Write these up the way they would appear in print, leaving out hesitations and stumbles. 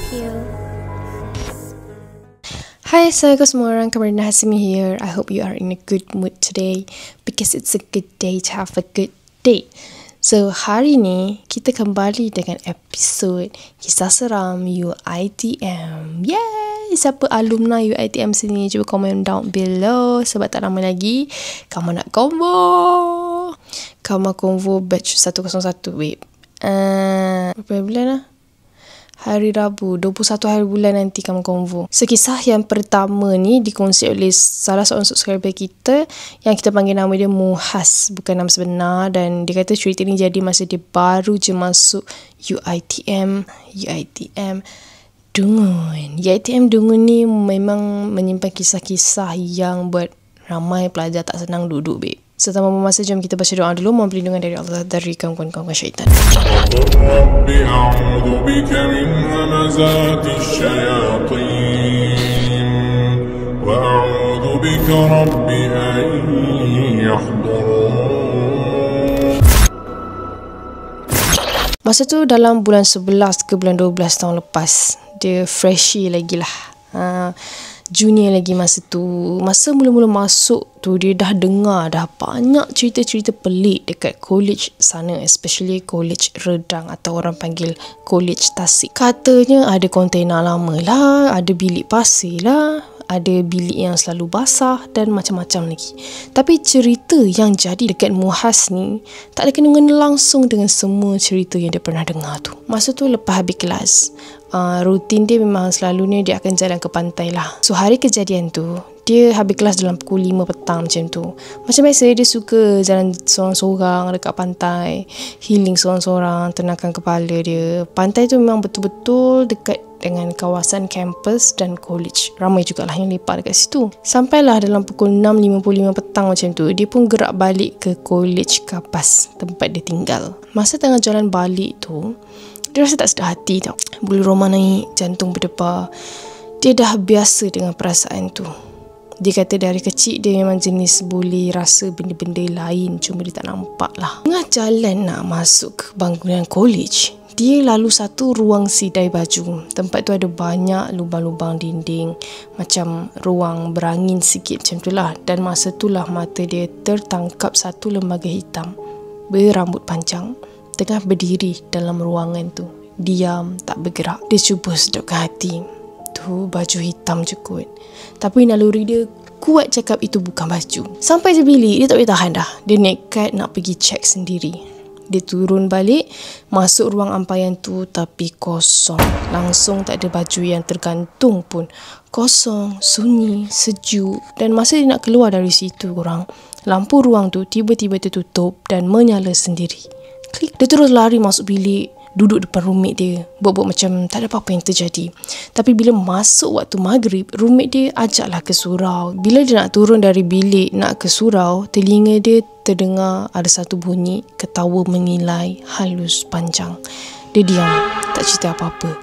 you. Hi, assalamualaikum semua orang. Kamarina Hasimi here. I hope you are in a good mood today because it's a good day to have a good day. So, hari ni kita kembali dengan episod Kisah Seram UiTM. Yay! Siapa alumni UiTM sini? Cuba komen down below. Sebab tak lama lagi kamu nak konvo. Kamu konvo batch 101, babe. Berapa bulan lah? Hari Rabu, 21 hari bulan nanti kamu konvo. So, kisah yang pertama ni dikongsi oleh salah seorang subscriber kita yang kita panggil nama dia Muhas, bukan nama sebenar. Dan dia kata cerita ni jadi masa dia baru je masuk UiTM Dungun. UiTM Dungun ni memang menyimpan kisah-kisah yang buat ramai pelajar tak senang duduk, babe. So, tanpa masa, jom kita baca doa dulu. Mohon perlindungan dari Allah dari gangguan-gangguan syaitan. Rabbi a'udhu bika min hamazati syayatin wa a'udhu bika Rabbi an yahdurun. Masa tu dalam bulan 11 ke bulan 12 tahun lepas. Dia freshy lagi lah. Junior lagi masa tu. Masa mula-mula masuk tu, dia dah dengar dah banyak cerita-cerita pelik dekat college sana, especially college Redang atau orang panggil college Tasik. Katanya ada kontainer lama lah, ada bilik pasir lah, ada bilik yang selalu basah dan macam-macam lagi. Tapi cerita yang jadi dekat Muhas ni tak ada kena-mengena langsung dengan semua cerita yang dia pernah dengar tu. Masa tu lepas habis kelas, rutin dia memang selalunya dia akan jalan ke pantai lah. So, hari kejadian tu, dia habis kelas dalam pukul 5 petang macam tu. Macam biasa, dia suka jalan seorang-seorang dekat pantai, healing seorang-seorang, tenangkan kepala dia. Pantai tu memang betul-betul dekat dengan kawasan kampus dan college. Ramai jugalah yang lepak dekat situ. Sampailah dalam pukul 6.55 petang macam tu, dia pun gerak balik ke college Kapas, tempat dia tinggal. Masa tengah jalan balik tu, dia rasa tak sedar hati tau. Bulu roma naik, jantung berdebar. Dia dah biasa dengan perasaan tu. Dia kata dari kecil dia memang jenis boleh rasa benda-benda lain, cuma dia tak nampak lah. Tengah jalan nak masuk ke bangunan college, dia lalu satu ruang sidai baju. Tempat tu ada banyak lubang-lubang dinding, macam ruang berangin sikit macam tu lah. Dan masa tu lah mata dia tertangkap satu lembaga hitam berambut panjang tengah berdiri dalam ruangan tu, diam tak bergerak. Dia cuba sedapkan hati, tu baju hitam je kot. Tapi naluri dia kuat cakap itu bukan baju. Sampai je bilik, dia tak boleh tahan dah. Dia nekat nak pergi cek sendiri. Dia turun balik, masuk ruang ampaian tu, tapi kosong. Langsung tak ada baju yang tergantung pun. Kosong, sunyi, sejuk. Dan masa dia nak keluar dari situ korang, lampu ruang tu tiba-tiba tertutup dan menyala sendiri. Klik. Dia terus lari masuk bilik, duduk depan roommate dia, buat-buat macam tak ada apa-apa yang terjadi. Tapi bila masuk waktu maghrib, roommate dia ajaklah ke surau. Bila dia nak turun dari bilik nak ke surau, telinga dia terdengar ada satu bunyi ketawa mengilai halus panjang. Dia diam, tak cerita apa-apa.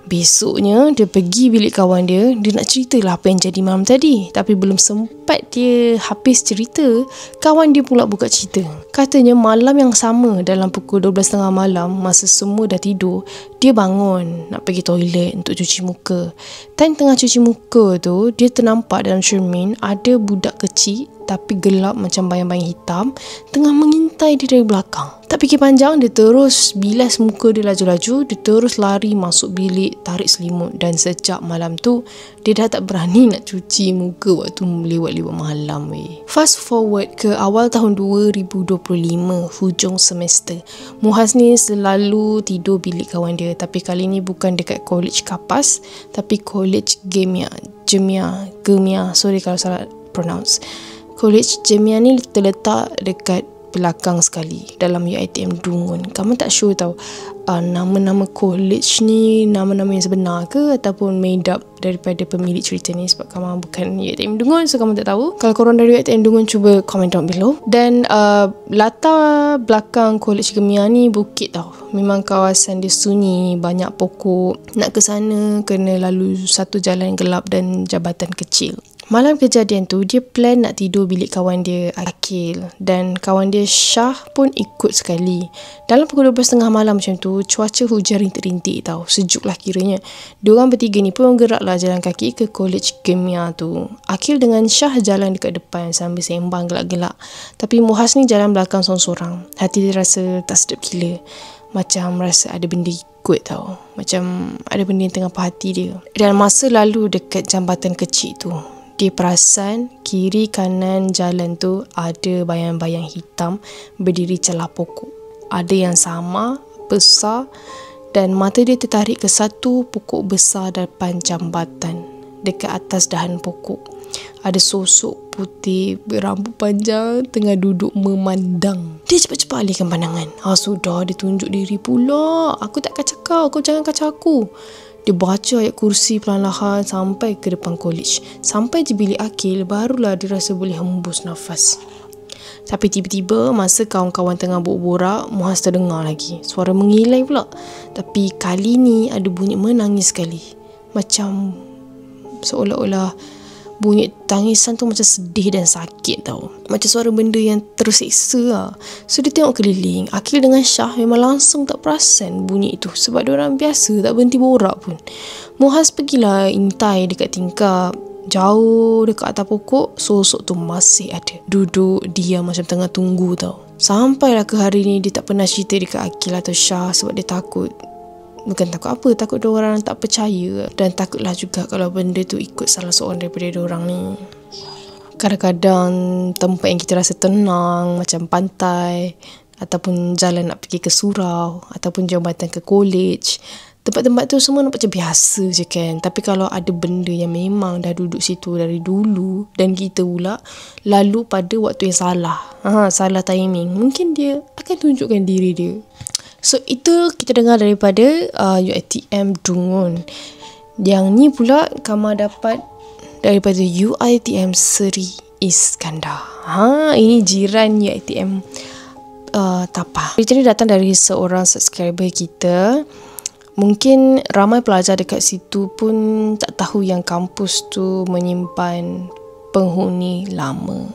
Besoknya dia pergi bilik kawan dia. Dia nak ceritalah apa yang jadi malam tadi. Tapi belum sempat dia habis cerita, kawan dia pula buka cerita. Katanya malam yang sama, dalam pukul 12.30 malam, masa semua dah tidur, dia bangun nak pergi toilet untuk cuci muka. Time tengah cuci muka tu, dia ternampak dalam cermin ada budak kecil tapi gelap macam bayang-bayang hitam tengah mengintai dia dari belakang. Tak fikir panjang, dia terus bilas muka dia laju-laju. Dia terus lari masuk bilik, tarik selimut. Dan sejak malam tu, dia dah tak berani nak cuci muka waktu lewat-lewat malam. Fast forward ke awal tahun 2025, hujung semester. Muhas ni selalu tidur bilik kawan dia. Tapi kali ni bukan dekat college Kapas, tapi college Gemia. Sorry kalau salah pronounce. College Gemia ni terletak dekat belakang sekali dalam UiTM Dungun. Kamu tak sure tau nama-nama college ni nama-nama yang sebenar ke ataupun made up daripada pemilik cerita ni, sebab kamu bukan UiTM Dungun, so kamu tak tahu. Kalau korang dari UiTM Dungun, cuba comment down below. Dan latar belakang college Gemia ni bukit tau. Memang kawasan dia sunyi, banyak pokok. Nak ke sana kena lalu satu jalan gelap dan jabatan kecil. Malam kejadian tu, dia plan nak tidur bilik kawan dia Akil, dan kawan dia Syah pun ikut sekali. Dalam pukul 12.30 malam macam tu, cuaca hujan rintik-rintik tau, sejuk lah kiranya. Diorang bertiga ni pun gerak lah jalan kaki ke College Gemia tu. Akil dengan Syah jalan dekat depan sambil sembang gelak-gelak, tapi Muhas ni jalan belakang sorang-sorang. Hati dia rasa tak sedap gila, macam rasa ada benda ikut tau, macam ada benda yang tengah hati dia. Dan masa lalu dekat jambatan kecil tu, dia perasan kiri kanan jalan tu ada bayang-bayang hitam berdiri celah pokok. Ada yang sama, besar, dan mata dia tertarik ke satu pokok besar depan jambatan. Dekat atas dahan pokok, ada sosok putih berambut panjang tengah duduk memandang. Dia cepat-cepat alihkan pandangan. Sudah, dia tunjuk diri pula. Aku tak kacau kau, kau jangan kacau aku. Dia baca ayat kursi perlahan-lahan sampai ke depan college. Sampai je bilik Akil, barulah dia rasa boleh hembus nafas. Tapi tiba-tiba masa kawan-kawan tengah borak-borak, Muhas terdengar lagi suara mengilai pula. Tapi kali ni ada bunyi menangis sekali. Macam seolah-olah bunyi tangisan tu macam sedih dan sakit tau. Macam suara benda yang tersiksa lah. So dia tengok keliling. Akil dengan Syah memang langsung tak perasan bunyi itu, sebab diorang biasa tak berhenti borak pun. Muhas pergilah intai dekat tingkap. Jauh dekat atas pokok, sosok tu masih ada, duduk diam macam tengah tunggu tau. Sampailah ke hari ni dia tak pernah cerita dekat Akil atau Syah sebab dia takut. Bukan takut apa, takut diorang tak percaya. Dan takutlah juga kalau benda tu ikut salah seorang daripada diorang ni. Kadang-kadang tempat yang kita rasa tenang, macam pantai, ataupun jalan nak pergi ke surau, ataupun jambatan ke college, tempat-tempat tu semua nampak macam biasa je kan. Tapi kalau ada benda yang memang dah duduk situ dari dulu, dan kita pula lalu pada waktu yang salah, salah timing, mungkin dia akan tunjukkan diri dia. So itu kita dengar daripada UiTM Dungun. Yang ni pula Kama dapat daripada UiTM Seri Iskandar. Ini jiran UiTM Tapah. Berita ni datang dari seorang subscriber kita. Mungkin ramai pelajar dekat situ pun tak tahu yang kampus tu menyimpan penghuni lama.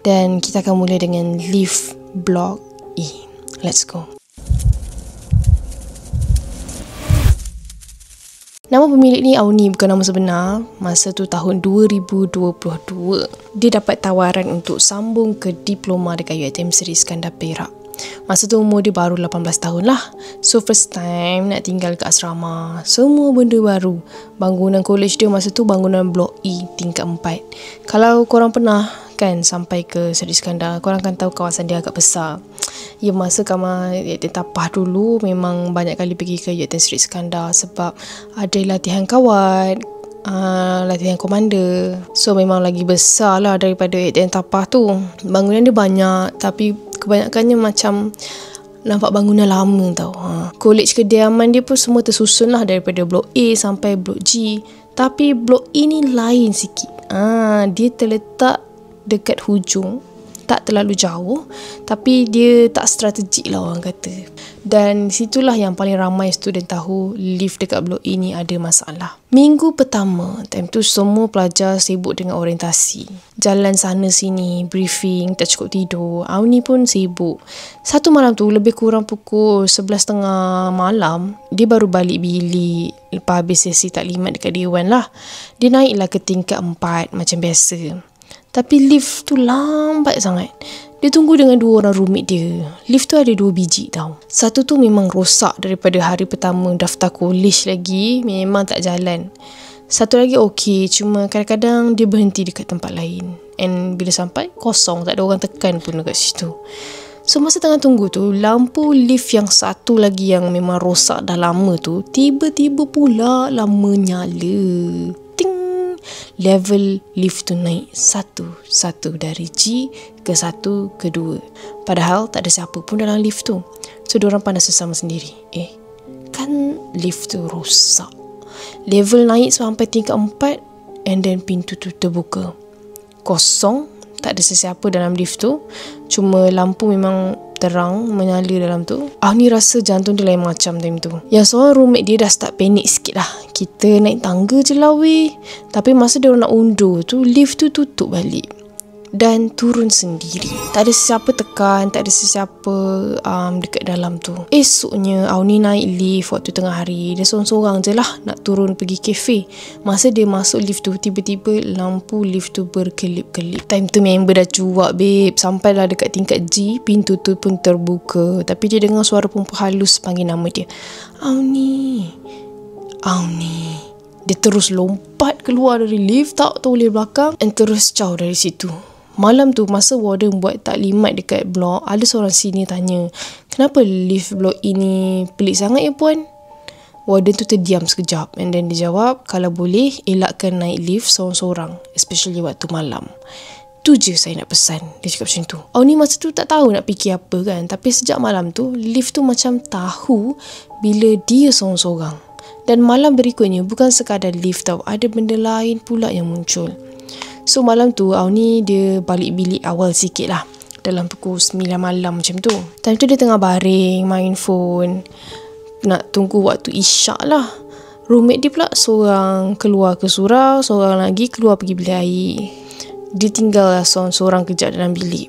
Dan kita akan mula dengan Lift Block E. Let's go. Nama pemilik ni Auni, bukan nama sebenar. Masa tu tahun 2022. Dia dapat tawaran untuk sambung ke diploma dekat UiTM Seri Iskandar Perak. Masa tu umur dia baru 18 tahun lah. So first time nak tinggal kat asrama. Semua benda baru. Bangunan college dia masa tu bangunan blok E tingkat 4. Kalau korang pernah kan sampai ke Seri Iskandar, korang kan tahu kawasan dia agak besar. Ya, masa Kama UiTM Tapah dulu memang banyak kali pergi ke UiTM Seri Iskandar sebab ada latihan kawat, latihan komander. So memang lagi besar lah daripada UiTM Tapah tu. Bangunan dia banyak, tapi kebanyakannya macam nampak bangunan lama tau. College kediaman dia pun semua tersusun lah daripada blok A sampai blok G. Tapi blok E ni lain sikit. Dia terletak dekat hujung, tak terlalu jauh, tapi dia tak strategik lah orang kata. Dan situlah yang paling ramai student tahu lift dekat blok E ni ada masalah. Minggu pertama, time tu semua pelajar sibuk dengan orientasi. Jalan sana sini, briefing, tak cukup tidur. Auni pun sibuk. Satu malam tu, lebih kurang pukul 11.30 malam, dia baru balik bilik lepas habis sesi taklimat dekat Dewan lah. Dia naiklah ke tingkat 4 macam biasa. Tapi lift tu lambat sangat. Dia tunggu dengan 2 orang roommate dia. Lift tu ada 2 biji tau. Satu tu memang rosak daripada hari pertama daftar college lagi, memang tak jalan. Satu lagi okey, cuma kadang-kadang dia berhenti dekat tempat lain. And bila sampai, kosong, tak ada orang tekan pun dekat situ. So masa tengah tunggu tu, lampu lift yang satu lagi yang memang rosak dah lama tu, tiba-tiba pula lama nyala. Level lift tu naik satu dari G ke 1 ke 2. Padahal tak ada siapa pun dalam lift tu. So diorang pandang sesama sendiri, kan lift tu rosak. Level naik sampai tingkat 4, and then pintu tu terbuka. Kosong, tak ada sesiapa dalam lift tu. Cuma lampu memang terang menyala dalam tu. Ni rasa jantung dia lain macam time tu. Yang seorang roommate dia dah start panik sikit lah. Kita naik tangga je lah weh. Tapi masa dia orang nak undur tu, lift tu tutup balik dan turun sendiri. Tak ada sesiapa tekan, tak ada sesiapa dekat dalam tu. Esoknya Auni naik lift waktu tengah hari. Dia seorang-seorang je lah nak turun pergi kafe. Masa dia masuk lift tu, tiba-tiba lampu lift tu berkelip-kelip. Time tu member dah cuak babe. Sampailah dekat tingkat G, pintu tu pun terbuka. Tapi dia dengar suara perempuan halus panggil nama dia. Auni. Dia terus lompat keluar dari lift, tak tahu oleh belakang, dan terus jauh dari situ. Malam tu masa warden buat taklimat dekat blok, ada seorang senior tanya, kenapa lift blok ini pelik sangat ya puan? Warden tu terdiam sekejap, and then dia jawab, kalau boleh elakkan naik lift seorang-seorang, especially waktu malam. Tu je saya nak pesan. Dia cakap macam tu. Ni masa tu tak tahu nak fikir apa kan, tapi sejak malam tu lift tu macam tahu bila dia seorang-seorang. Dan malam berikutnya bukan sekadar lift tau, ada benda lain pula yang muncul. So malam tu Auni dia balik bilik awal sikit lah, dalam pukul 9 malam macam tu. Time tu dia tengah baring main phone, nak tunggu waktu isyak lah. Roommate dia pula seorang keluar ke surau, seorang lagi keluar pergi beli air. Dia tinggal lah seorang-seorang kejap dalam bilik.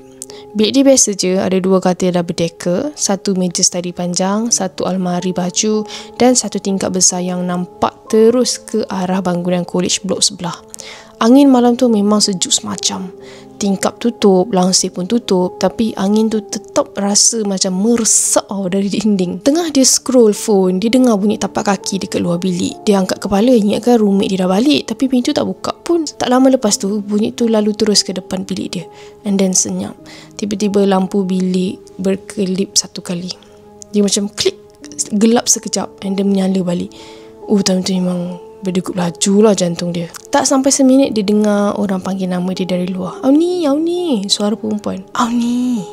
Bilik dia biasa je, ada 2 katil double decker, 1 meja study panjang, 1 almari baju dan 1 tingkap besar yang nampak terus ke arah bangunan college blok sebelah. Angin malam tu memang sejuk semacam. Tingkap tutup, langsir pun tutup, tapi angin tu tetap rasa macam meresap dari dinding. Tengah dia scroll phone, dia dengar bunyi tapak kaki dekat luar bilik. Dia angkat kepala, ingatkan roommate dia dah balik, tapi pintu tak buka pun. Tak lama lepas tu, bunyi tu lalu terus ke depan bilik dia. And then senyap. Tiba-tiba lampu bilik berkelip 1 kali. Dia macam klik, gelap sekejap, and then menyala balik. Time tu memang berdegup laju lah jantung dia. Tak sampai seminit dia dengar orang panggil nama dia dari luar. Auni. Suara perempuan. Auni.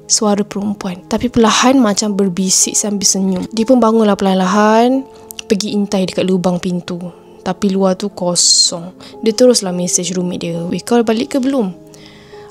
Suara perempuan. Tapi perlahan macam berbisik sambil senyum. Dia pun bangunlah perlahan-lahan, pergi intai dekat lubang pintu. Tapi luar tu kosong. Dia teruslah message roommate dia. Weh, kau balik ke belum?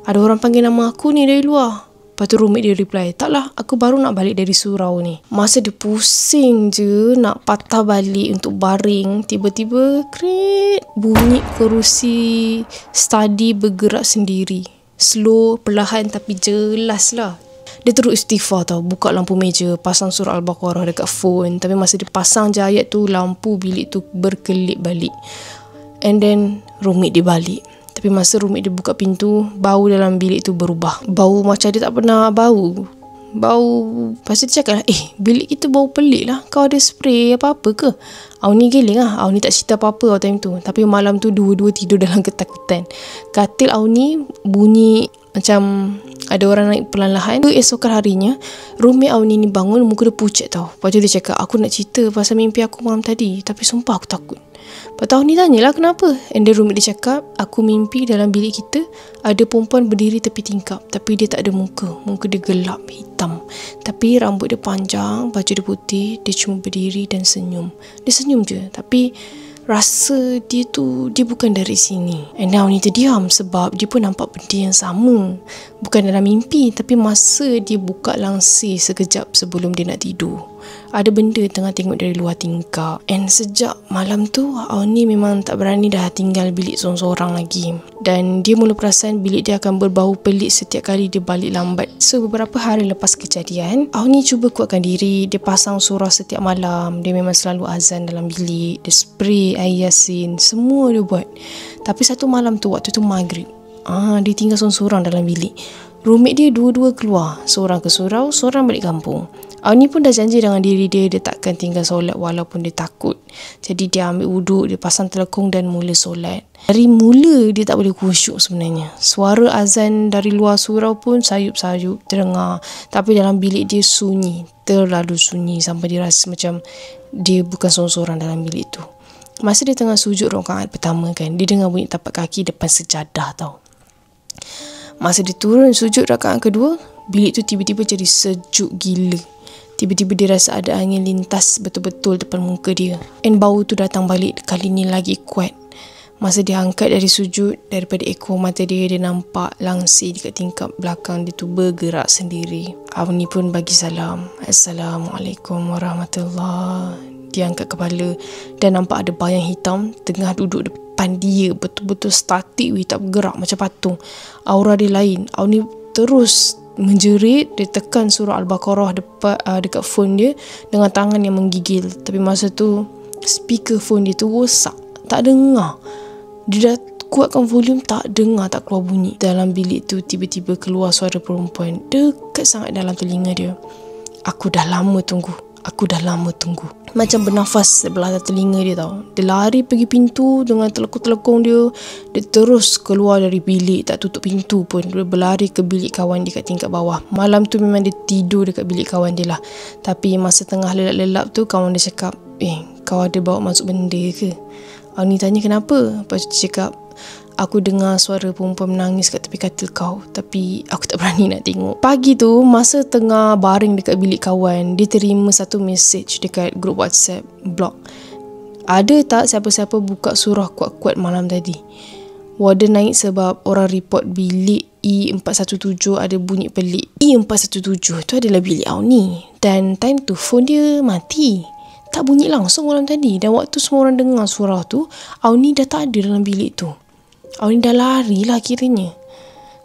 Ada orang panggil nama aku ni dari luar. Lepas tu roommate dia reply, taklah, aku baru nak balik dari surau ni. Masa dia pusing je nak patah balik untuk baring, tiba-tiba kret, bunyi kerusi study bergerak sendiri. Slow, perlahan tapi jelas lah. Dia terus istighfar tau, buka lampu meja, pasang surah Al-Baqarah dekat phone. Tapi masa dia pasang je ayat tu, lampu bilik tu berkelip balik. And then roommate dia balik. Tapi masa roommate dia buka pintu, bau dalam bilik tu berubah. Bau macam dia tak pernah bau. Lepas tu dia cakap, bilik kita bau pelik lah. Kau ada spray apa-apa ke? Auni geling lah. Auni tak cerita apa-apa time tu. Tapi malam tu dua-dua tidur dalam ketakutan. Katil Auni bunyi macam ada orang naik perlahan-lahan. Esokan harinya, roommate Auni ni bangun, muka dia pucat tau. Lepas tu dia cakap, aku nak cerita pasal mimpi aku malam tadi. Tapi sumpah aku takut. Lepas tu Auni tanyalah kenapa. And then roommate dia cakap, aku mimpi dalam bilik kita ada perempuan berdiri tepi tingkap. Tapi dia tak ada muka. Muka dia gelap, hitam. Tapi rambut dia panjang, baju dia putih. Dia cuma berdiri dan senyum. Dia senyum je. Tapi rasa dia bukan dari sini. And now ni terdiam sebab dia pun nampak benda yang sama. Bukan dalam mimpi, tapi masa dia buka langsir sekejap sebelum dia nak tidur. Ada benda tengah tengok dari luar tingkap. And sejak malam tu, Auni memang tak berani dah tinggal bilik seorang-seorang lagi. Dan dia mula perasan bilik dia akan berbau pelik setiap kali dia balik lambat. So beberapa hari lepas kejadian, Auni cuba kuatkan diri. Dia pasang surah setiap malam. Dia memang selalu azan dalam bilik. Dia spray air yasin. Semua dia buat. Tapi satu malam tu, waktu tu maghrib, dia tinggal seorang-seorang dalam bilik. Roommate dia dua-dua keluar. Seorang ke surau, seorang balik kampung. Auni pun dah janji dengan diri dia takkan tinggal solat walaupun dia takut. Jadi dia ambil wuduk, dia pasang telekung dan mula solat. Dari mula dia tak boleh khusyuk sebenarnya. Suara azan dari luar surau pun sayup-sayup terdengar. Tapi dalam bilik dia sunyi, terlalu sunyi sampai dia rasa macam dia bukan seorang-seorang dalam bilik tu. Masa dia tengah sujud rakaat pertama kan, dia dengar bunyi tapak kaki depan sejadah tau. Masa dia turun sujud rakaat kedua, bilik tu tiba-tiba jadi sejuk gila. Tiba-tiba dia rasa ada angin lintas betul-betul depan muka dia. And bau tu datang balik kali ni lagi kuat. Masa dia angkat dari sujud, daripada ekor mata dia nampak langsir dekat tingkap belakang dia tu bergerak sendiri. Auni pun bagi salam. Assalamualaikum warahmatullahi. Dia angkat kepala dan nampak ada bayang hitam tengah duduk depan dia, betul-betul statik, tak bergerak macam patung. Aura dia lain. Auni terus menjerit. Dia tekan surah Al-Baqarah dekat phone dia dengan tangan yang menggigil. Tapi masa tu speaker phone dia tu rosak, tak dengar. Dia dah kuatkan volume, tak dengar, tak keluar bunyi. Dalam bilik tu tiba-tiba keluar suara perempuan dekat sangat dalam telinga dia. Aku dah lama tunggu. Macam bernafas sebelah telinga dia tau. Dia lari pergi pintu dengan telekung-telekung dia. Dia terus keluar dari bilik, tak tutup pintu pun. Dia berlari ke bilik kawan dia kat tingkat bawah. Malam tu memang dia tidur dekat bilik kawan dia lah. Tapi masa tengah lelap-lelap tu, kawan dia cakap, kau ada bawa masuk benda ke? Auni tanya kenapa. Lepas tu dia cakap, aku dengar suara perempuan menangis kat tepi katil kau, tapi aku tak berani nak tengok. Pagi tu, masa tengah baring dekat bilik kawan, dia terima satu mesej dekat grup WhatsApp blog. Ada tak siapa-siapa buka surah kuat-kuat malam tadi? Warden naik sebab orang report bilik E417 ada bunyi pelik. E417 tu adalah bilik Auni. Dan time tu phone dia mati, tak bunyi langsung malam tadi. Dan waktu semua orang dengar surah tu, Auni dah tak ada dalam bilik tu. Auni dah lari lah kiranya.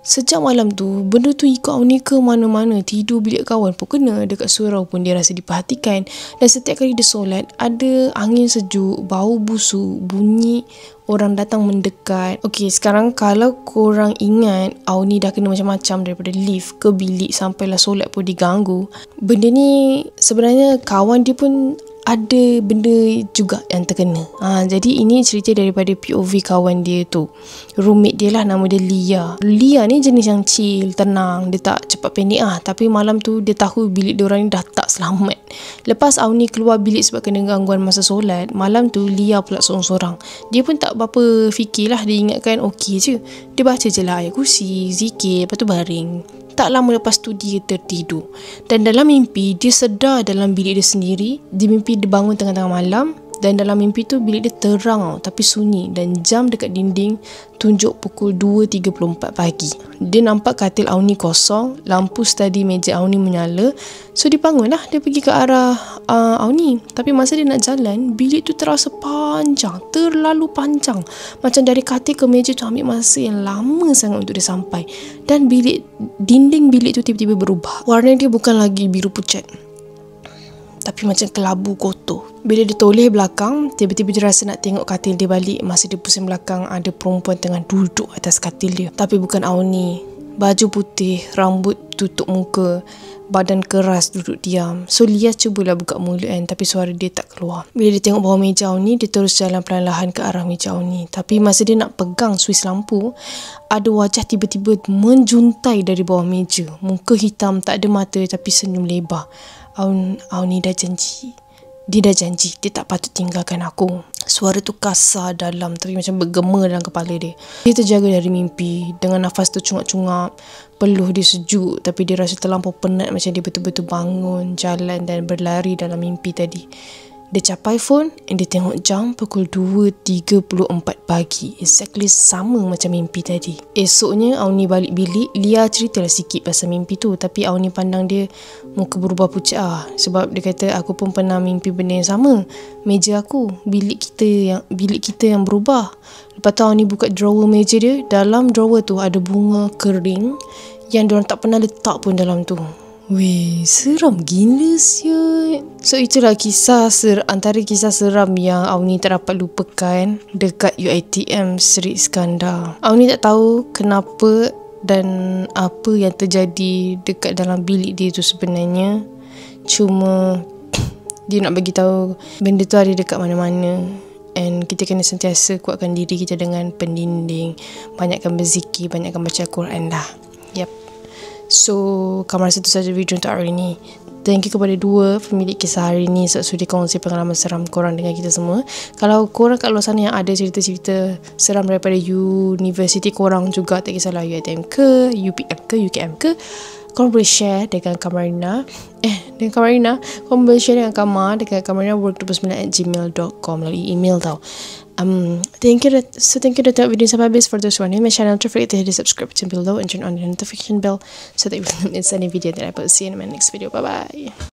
Sejak malam tu, benda tu ikut Auni ke mana-mana. Tidur bilik kawan pun kena, dekat surau pun dia rasa diperhatikan. Dan setiap kali dia solat, ada angin sejuk, bau busuk, bunyi orang datang mendekat. Okey, sekarang kalau korang ingat Auni dah kena macam-macam daripada lift ke bilik sampailah solat pun diganggu. Benda ni sebenarnya kawan dia pun ada benda juga yang terkena. Jadi ini cerita daripada POV kawan dia tu. Roommate dia lah, nama dia Lia. Lia ni jenis yang chill, tenang. Dia tak cepat panik Tapi malam tu dia tahu bilik diorang ni dah tak selamat. Lepas Auni keluar bilik sebab kena gangguan masa solat, malam tu Lia pula sorang-sorang. Dia pun tak berapa fikirlah. Dia ingatkan okey je. Dia baca je lah ayat kursi, zikir, lepas tu baring. Tak lama lepas tu dia tertidur. Dan dalam mimpi dia sedar dalam bilik dia sendiri. Dia mimpi dia bangun tengah-tengah malam. Dan dalam mimpi tu bilik dia terang tapi sunyi. Dan jam dekat dinding tunjuk pukul 2.34 pagi. Dia nampak katil Auni kosong. Lampu study meja Auni menyala. So dia bangun lah. Dia pergi ke arah Auni. Tapi masa dia nak jalan, bilik tu terasa panjang. Terlalu panjang. Macam dari katil ke meja tu ambil masa yang lama sangat untuk dia sampai. Dan dinding bilik tu tiba-tiba berubah. Warna dia bukan lagi biru pucat, tapi macam kelabu kotor. Bila dia toleh belakang, tiba-tiba dia rasa nak tengok katil dia balik. Masa dia pusing belakang, ada perempuan tengah duduk atas katil dia. Tapi bukan Auni. Baju putih, rambut tutup muka, badan keras duduk diam. So Lia cubalah buka mulut tapi suara dia tak keluar. Bila dia tengok bawah meja Auni, dia terus jalan perlahan ke arah meja Auni. Tapi masa dia nak pegang suis lampu, ada wajah tiba-tiba menjuntai dari bawah meja. Muka hitam, tak ada mata tapi senyum lebar. Auni dah janji. Dia dah janji dia tak patut tinggalkan aku. Suara tu kasar dalam tapi macam bergema dalam kepala dia. Dia terjaga dari mimpi dengan nafas tercungap-cungap. Peluh dia sejuk tapi dia rasa terlampau penat, macam dia betul-betul bangun, jalan dan berlari dalam mimpi tadi. Dia capai phone dan dia tengok jam pukul 2.34 pagi. Exactly sama macam mimpi tadi. Esoknya Auni balik bilik. Lia ceritalah sikit pasal mimpi tu. Tapi Auni pandang dia muka berubah pucat sebab dia kata aku pun pernah mimpi benda yang sama. Meja aku, bilik kita yang berubah. Lepas tu Auni buka drawer meja dia. Dalam drawer tu ada bunga kering yang diorang tak pernah letak pun dalam tu. Weh, seram gila siut. So itulah antara kisah seram yang Auni tak dapat lupakan dekat UiTM Sri Iskandar. Auni tak tahu kenapa dan apa yang terjadi dekat dalam bilik dia tu sebenarnya. Cuma dia nak bagi tahu benda tu ada dekat mana-mana. And kita kena sentiasa kuatkan diri kita dengan pendinding. Banyakkan berzikir, banyakkan baca Quran lah. Yep. So, kami rasa itu sahaja video untuk hari ini. Thank you kepada dua pemilik kisah hari ini sebab sudi kongsi pengalaman seram korang dengan kita semua. Kalau korang kat luar sana yang ada cerita-cerita seram daripada universiti korang juga, tak kisahlah UiTM ke, UPM ke, UKM ke, korang boleh share dengan Kamarina. Korang boleh share dengan Kamar dekat kamarinawork29@gmail.com melalui email tau. Thank you dah tengok video sampai habis. For those who are new to my channel, don't forget to hit the subscribe button below and turn on the notification bell so that you don't miss any video that I post. See you in my next video. Bye bye.